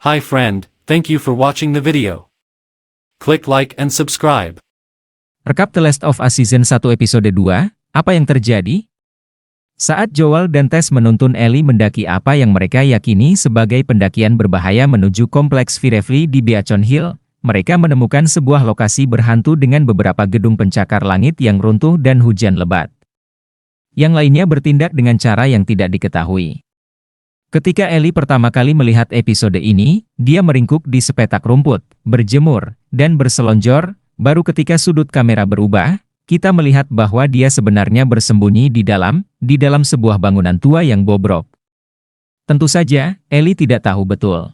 Hi friend, thank you for watching the video. Click like and subscribe. Rekap The Last of Us Season 1 Episode 2, apa yang terjadi? Saat Joel dan Tess menuntun Ellie mendaki apa yang mereka yakini sebagai pendakian berbahaya menuju kompleks Firefly di Beacon Hill, mereka menemukan sebuah lokasi berhantu dengan beberapa gedung pencakar langit yang runtuh dan hujan lebat. Yang lainnya bertindak dengan cara yang tidak diketahui. Ketika Ellie pertama kali melihat episode ini, dia meringkuk di sepetak rumput, berjemur, dan berselonjor. Baru ketika sudut kamera berubah, kita melihat bahwa dia sebenarnya bersembunyi di dalam sebuah bangunan tua yang bobrok. Tentu saja, Ellie tidak tahu betul.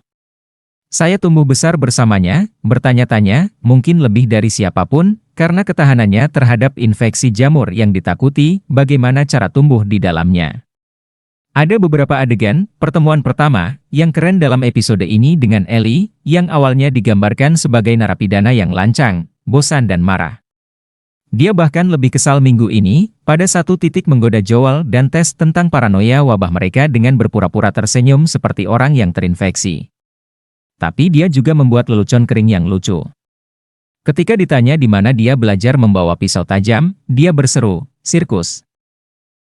Saya tumbuh besar bersamanya, bertanya-tanya, mungkin lebih dari siapapun, karena ketahanannya terhadap infeksi jamur yang ditakuti, bagaimana cara tumbuh di dalamnya. Ada beberapa adegan, pertemuan pertama, yang keren dalam episode ini dengan Ellie, yang awalnya digambarkan sebagai narapidana yang lancang, bosan dan marah. Dia bahkan lebih kesal minggu ini, pada satu titik menggoda Joel dan Tess tentang paranoia wabah mereka dengan berpura-pura tersenyum seperti orang yang terinfeksi. Tapi dia juga membuat lelucon kering yang lucu. Ketika ditanya di mana dia belajar membawa pisau tajam, dia berseru, "Sirkus."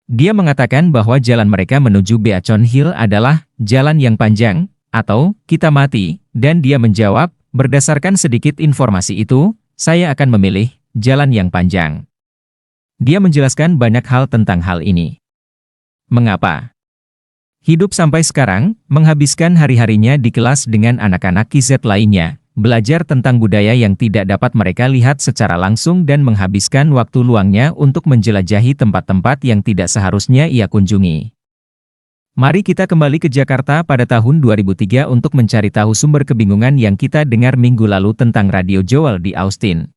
Dia mengatakan bahwa jalan mereka menuju Beacon Hill adalah jalan yang panjang, atau kita mati, dan dia menjawab, berdasarkan sedikit informasi itu, saya akan memilih jalan yang panjang. Dia menjelaskan banyak hal tentang hal ini. Mengapa? Hidup sampai sekarang, menghabiskan hari-harinya di kelas dengan anak-anak KZ lainnya, belajar tentang budaya yang tidak dapat mereka lihat secara langsung dan menghabiskan waktu luangnya untuk menjelajahi tempat-tempat yang tidak seharusnya ia kunjungi. Mari kita kembali ke Jakarta pada tahun 2003 untuk mencari tahu sumber kebingungan yang kita dengar minggu lalu tentang radio Joel di Austin.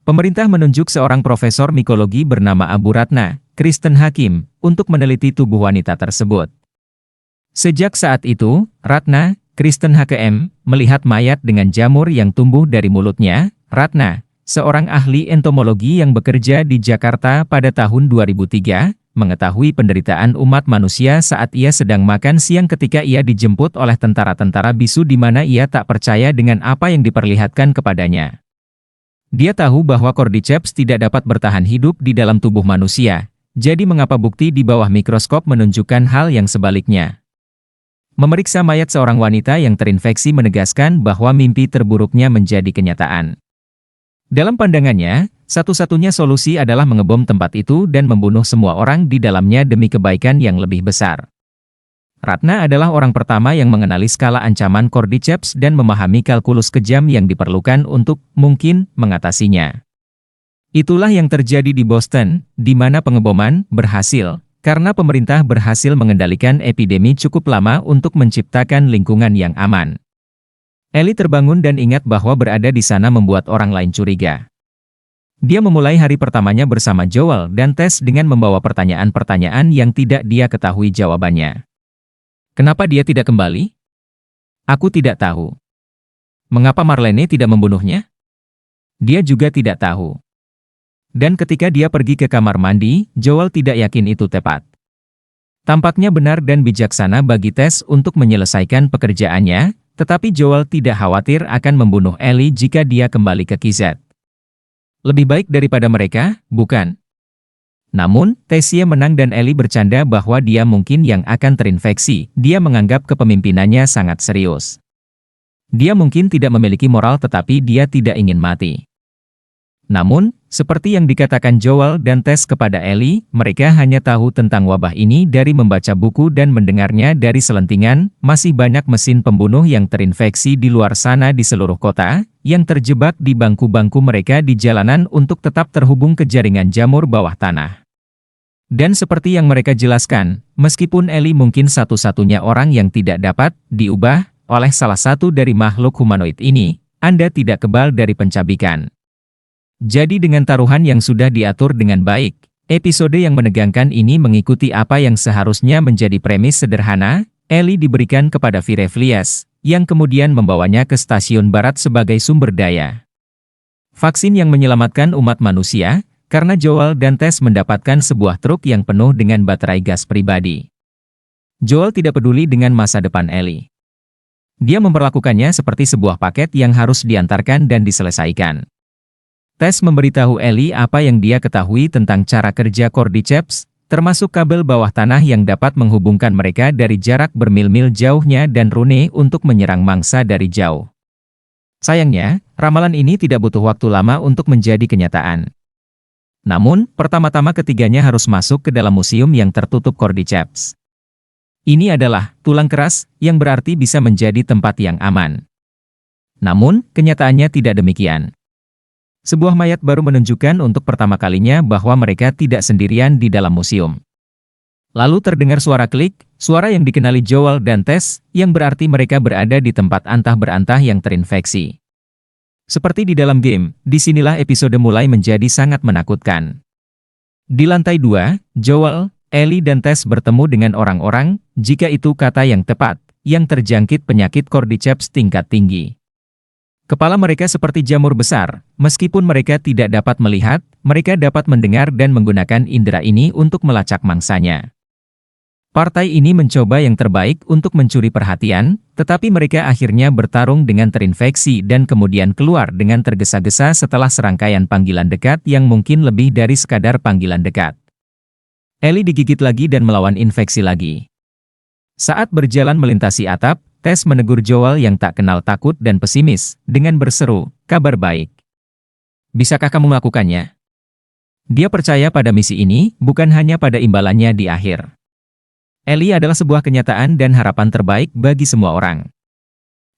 Pemerintah menunjuk seorang profesor mikologi bernama Abu Ratna, Kristen Hakim, untuk meneliti tubuh wanita tersebut. Sejak saat itu, Ratna, Kristen HKM, melihat mayat dengan jamur yang tumbuh dari mulutnya. Ratna, seorang ahli entomologi yang bekerja di Jakarta pada tahun 2003, mengetahui penderitaan umat manusia saat ia sedang makan siang ketika ia dijemput oleh tentara-tentara bisu di mana ia tak percaya dengan apa yang diperlihatkan kepadanya. Dia tahu bahwa Cordyceps tidak dapat bertahan hidup di dalam tubuh manusia, jadi mengapa bukti di bawah mikroskop menunjukkan hal yang sebaliknya? Memeriksa mayat seorang wanita yang terinfeksi menegaskan bahwa mimpi terburuknya menjadi kenyataan. Dalam pandangannya, satu-satunya solusi adalah mengebom tempat itu dan membunuh semua orang di dalamnya demi kebaikan yang lebih besar. Ratna adalah orang pertama yang mengenali skala ancaman Cordyceps dan memahami kalkulus kejam yang diperlukan untuk, mungkin, mengatasinya. Itulah yang terjadi di Boston, di mana pengeboman berhasil. Karena pemerintah berhasil mengendalikan epidemi cukup lama untuk menciptakan lingkungan yang aman. Ellie terbangun dan ingat bahwa berada di sana membuat orang lain curiga. Dia memulai hari pertamanya bersama Joel dan Tess dengan membawa pertanyaan-pertanyaan yang tidak dia ketahui jawabannya. Kenapa dia tidak kembali? Aku tidak tahu. Mengapa Marlene tidak membunuhnya? Dia juga tidak tahu. Dan ketika dia pergi ke kamar mandi, Joel tidak yakin itu tepat. Tampaknya benar dan bijaksana bagi Tess untuk menyelesaikan pekerjaannya, tetapi Joel tidak khawatir akan membunuh Ellie jika dia kembali ke KZ. Lebih baik daripada mereka, bukan? Namun, Tessie menang dan Ellie bercanda bahwa dia mungkin yang akan terinfeksi. Dia menganggap kepemimpinannya sangat serius. Dia mungkin tidak memiliki moral tetapi dia tidak ingin mati. Namun, seperti yang dikatakan Joel dan Tess kepada Ellie, mereka hanya tahu tentang wabah ini dari membaca buku dan mendengarnya dari selentingan. Masih banyak mesin pembunuh yang terinfeksi di luar sana di seluruh kota, yang terjebak di bangku-bangku mereka di jalanan untuk tetap terhubung ke jaringan jamur bawah tanah. Dan seperti yang mereka jelaskan, meskipun Ellie mungkin satu-satunya orang yang tidak dapat diubah oleh salah satu dari makhluk humanoid ini, Anda tidak kebal dari pencabikan. Jadi dengan taruhan yang sudah diatur dengan baik, episode yang menegangkan ini mengikuti apa yang seharusnya menjadi premis sederhana. Ellie diberikan kepada Fireflies, yang kemudian membawanya ke stasiun barat sebagai sumber daya. Vaksin yang menyelamatkan umat manusia, karena Joel dan Tess mendapatkan sebuah truk yang penuh dengan baterai gas pribadi. Joel tidak peduli dengan masa depan Ellie. Dia memperlakukannya seperti sebuah paket yang harus diantarkan dan diselesaikan. Tess memberitahu Ellie apa yang dia ketahui tentang cara kerja Cordyceps, termasuk kabel bawah tanah yang dapat menghubungkan mereka dari jarak bermil-mil jauhnya dan rune untuk menyerang mangsa dari jauh. Sayangnya, ramalan ini tidak butuh waktu lama untuk menjadi kenyataan. Namun, pertama-tama ketiganya harus masuk ke dalam museum yang tertutup Cordyceps. Ini adalah tulang keras, yang berarti bisa menjadi tempat yang aman. Namun, kenyataannya tidak demikian. Sebuah mayat baru menunjukkan untuk pertama kalinya bahwa mereka tidak sendirian di dalam museum. Lalu terdengar suara klik, suara yang dikenali Joel dan Tess, yang berarti mereka berada di tempat antah berantah yang terinfeksi. Seperti di dalam game, disinilah episode mulai menjadi sangat menakutkan. Di lantai 2, Joel, Ellie dan Tess bertemu dengan orang-orang, jika itu kata yang tepat, yang terjangkit penyakit Cordyceps tingkat tinggi. Kepala mereka seperti jamur besar, meskipun mereka tidak dapat melihat, mereka dapat mendengar dan menggunakan indera ini untuk melacak mangsanya. Partai ini mencoba yang terbaik untuk mencuri perhatian, tetapi mereka akhirnya bertarung dengan terinfeksi dan kemudian keluar dengan tergesa-gesa setelah serangkaian panggilan dekat yang mungkin lebih dari sekadar panggilan dekat. Ellie digigit lagi dan melawan infeksi lagi. Saat berjalan melintasi atap, Tess menegur Joel yang tak kenal takut dan pesimis, dengan berseru, "Kabar baik. Bisakah kamu melakukannya?" Dia percaya pada misi ini, bukan hanya pada imbalannya di akhir. Ellie adalah sebuah kenyataan dan harapan terbaik bagi semua orang.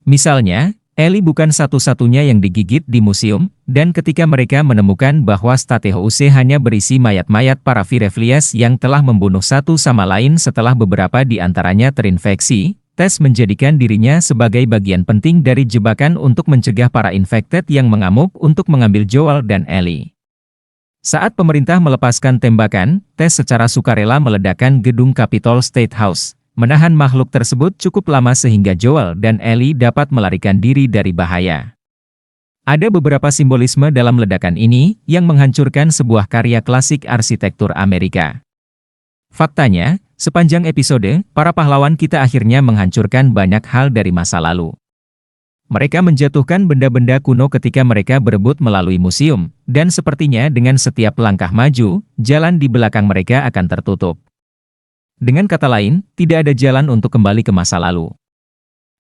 Misalnya, Ellie bukan satu-satunya yang digigit di museum, dan ketika mereka menemukan bahwa Statehous hanya berisi mayat-mayat para Fireflies yang telah membunuh satu sama lain setelah beberapa di antaranya terinfeksi, Tess menjadikan dirinya sebagai bagian penting dari jebakan untuk mencegah para infected yang mengamuk untuk mengambil Joel dan Ellie. Saat pemerintah melepaskan tembakan, Tess secara sukarela meledakkan gedung Capitol State House, menahan makhluk tersebut cukup lama sehingga Joel dan Ellie dapat melarikan diri dari bahaya. Ada beberapa simbolisme dalam ledakan ini, yang menghancurkan sebuah karya klasik arsitektur Amerika. Faktanya, sepanjang episode, para pahlawan kita akhirnya menghancurkan banyak hal dari masa lalu. Mereka menjatuhkan benda-benda kuno ketika mereka berebut melalui museum, dan sepertinya dengan setiap langkah maju, jalan di belakang mereka akan tertutup. Dengan kata lain, tidak ada jalan untuk kembali ke masa lalu.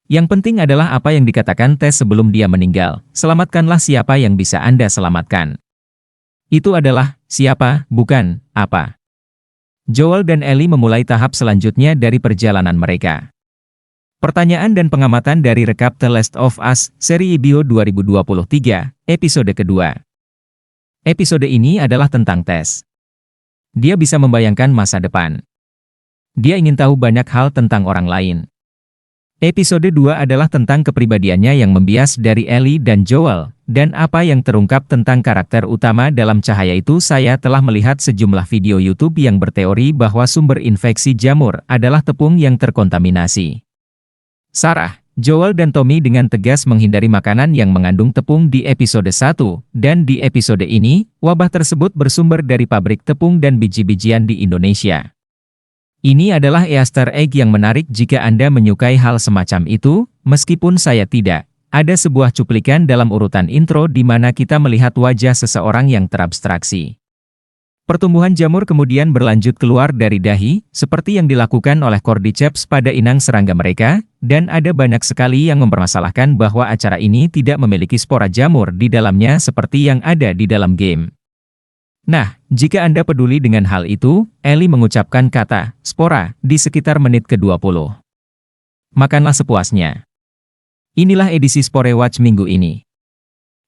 Yang penting adalah apa yang dikatakan Tess sebelum dia meninggal, selamatkanlah siapa yang bisa Anda selamatkan. Itu adalah, siapa, bukan, apa. Joel dan Ellie memulai tahap selanjutnya dari perjalanan mereka. Pertanyaan dan pengamatan dari rekap The Last of Us, seri IBO 2023, episode kedua. Episode ini adalah tentang Tess. Dia bisa membayangkan masa depan. Dia ingin tahu banyak hal tentang orang lain. Episode 2 adalah tentang kepribadiannya yang membias dari Ellie dan Joel, dan apa yang terungkap tentang karakter utama dalam cahaya itu. Saya telah melihat sejumlah video YouTube yang berteori bahwa sumber infeksi jamur adalah tepung yang terkontaminasi. Sarah, Joel dan Tommy dengan tegas menghindari makanan yang mengandung tepung di episode 1, dan di episode ini, wabah tersebut bersumber dari pabrik tepung dan biji-bijian di Indonesia. Ini adalah Easter egg yang menarik jika Anda menyukai hal semacam itu, meskipun saya tidak. Ada sebuah cuplikan dalam urutan intro di mana kita melihat wajah seseorang yang terabstraksi. Pertumbuhan jamur kemudian berlanjut keluar dari dahi, seperti yang dilakukan oleh Cordyceps pada inang serangga mereka, dan ada banyak sekali yang mempermasalahkan bahwa acara ini tidak memiliki spora jamur di dalamnya seperti yang ada di dalam game. Nah, jika Anda peduli dengan hal itu, Ellie mengucapkan kata spora di sekitar menit ke-20. Makanlah sepuasnya. Inilah edisi Spore Watch minggu ini.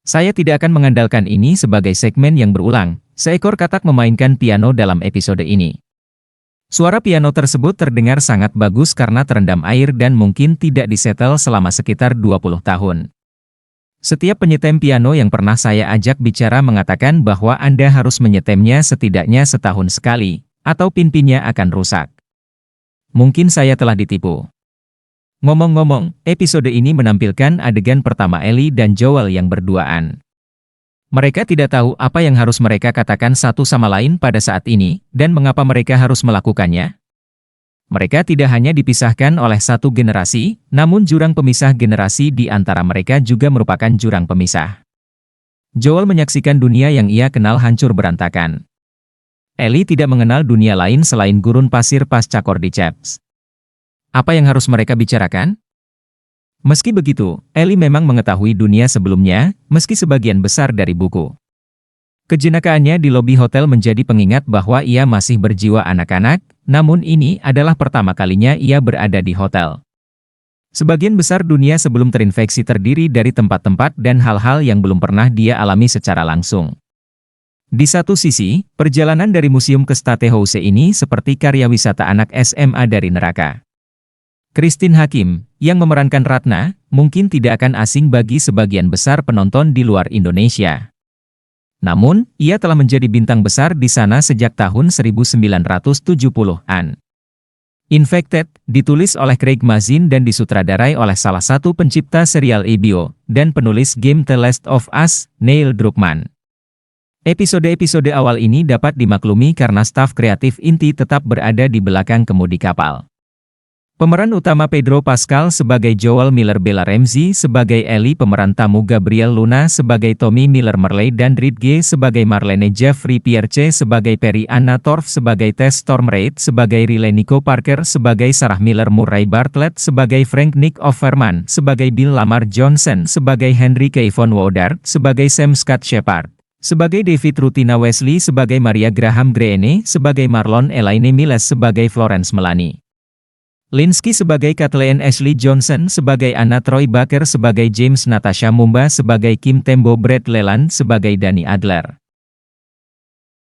Saya tidak akan mengandalkan ini sebagai segmen yang berulang. Seekor katak memainkan piano dalam episode ini. Suara piano tersebut terdengar sangat bagus karena terendam air dan mungkin tidak disetel selama sekitar 20 tahun. Setiap penyetem piano yang pernah saya ajak bicara mengatakan bahwa Anda harus menyetemnya setidaknya setahun sekali, atau pin-pinnya akan rusak. Mungkin saya telah ditipu. Ngomong-ngomong, episode ini menampilkan adegan pertama Ellie dan Joel yang berduaan. Mereka tidak tahu apa yang harus mereka katakan satu sama lain pada saat ini, dan mengapa mereka harus melakukannya. Mereka tidak hanya dipisahkan oleh satu generasi, namun jurang pemisah generasi di antara mereka juga merupakan jurang pemisah. Joel menyaksikan dunia yang ia kenal hancur berantakan. Ellie tidak mengenal dunia lain selain gurun pasir pasca Cordyceps. Apa yang harus mereka bicarakan? Meski begitu, Ellie memang mengetahui dunia sebelumnya, meski sebagian besar dari buku. Kejenakaannya di lobi hotel menjadi pengingat bahwa ia masih berjiwa anak-anak, namun ini adalah pertama kalinya ia berada di hotel. Sebagian besar dunia sebelum terinfeksi terdiri dari tempat-tempat dan hal-hal yang belum pernah dia alami secara langsung. Di satu sisi, perjalanan dari museum ke State House ini seperti karya wisata anak SMA dari neraka. Christine Hakim, yang memerankan Ratna, mungkin tidak akan asing bagi sebagian besar penonton di luar Indonesia. Namun, ia telah menjadi bintang besar di sana sejak tahun 1970-an. Infected, ditulis oleh Craig Mazin dan disutradarai oleh salah satu pencipta serial HBO, dan penulis game The Last of Us, Neil Druckmann. Episode-episode awal ini dapat dimaklumi karena staf kreatif inti tetap berada di belakang kemudi kapal. Pemeran utama Pedro Pascal sebagai Joel Miller, Bella Ramsey sebagai Ellie, pemeran tamu Gabriel Luna sebagai Tommy Miller Merle dan Ridge sebagai Marlene, Jeffrey Pierce sebagai Perry, Anna Torv sebagai Tess Storm Reid sebagai Riley, Nico Parker sebagai Sarah Miller, Murray Bartlett sebagai Frank, Nick Offerman sebagai Bill, Lamar Johnson sebagai Henry Kevon Woodard sebagai Sam, Scott Shepard sebagai David, Rutina Wesley sebagai Maria Graham Greene sebagai Marlon, Elaine Miles sebagai Florence Melanie Linsky sebagai Kathleen, Ashley Johnson sebagai Anna, Troy Baker sebagai James, Natasha Mumba sebagai Kim Tembo, Brett Leland sebagai Danny Adler.